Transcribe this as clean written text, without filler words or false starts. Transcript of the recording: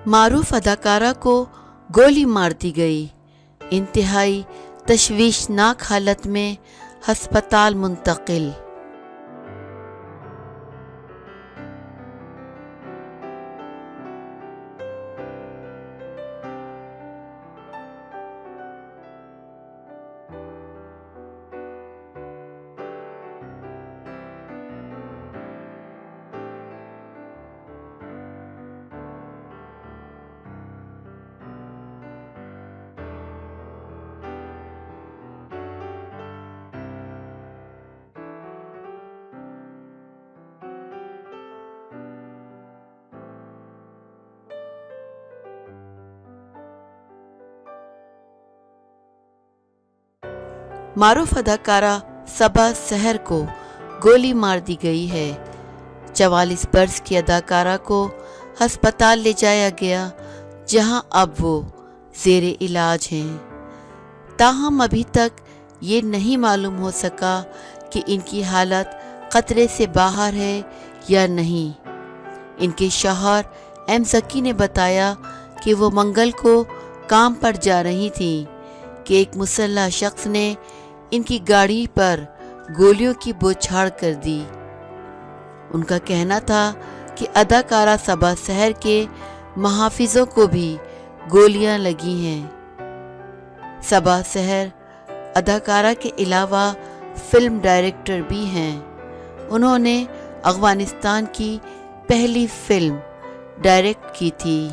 معروف اداکارہ کو گولی مار دی گئی، انتہائی تشویشناک حالت میں ہسپتال منتقل۔ معروف اداکارہ صبا سحر کو گولی مار دی گئی ہے۔ 44 برس کی اداکارہ کو ہسپتال لے جایا گیا، جہاں اب وہ زیر علاج ہیں۔ تاہم ابھی تک یہ نہیں معلوم ہو سکا کہ ان کی حالت خطرے سے باہر ہے یا نہیں۔ ان کے شوہر ایم ذکی نے بتایا کہ وہ منگل کو کام پر جا رہی تھیں کہ ایک مسلح شخص نے ان کی گاڑی پر گولیوں کی بوچھاڑ کر دی۔ ان کا کہنا تھا کہ اداکارہ صبا سحر کے محافظوں کو بھی گولیاں لگی ہیں۔ صبا سحر اداکارہ کے علاوہ فلم ڈائریکٹر بھی ہیں۔ انہوں نے افغانستان کی پہلی فلم ڈائریکٹ کی تھی۔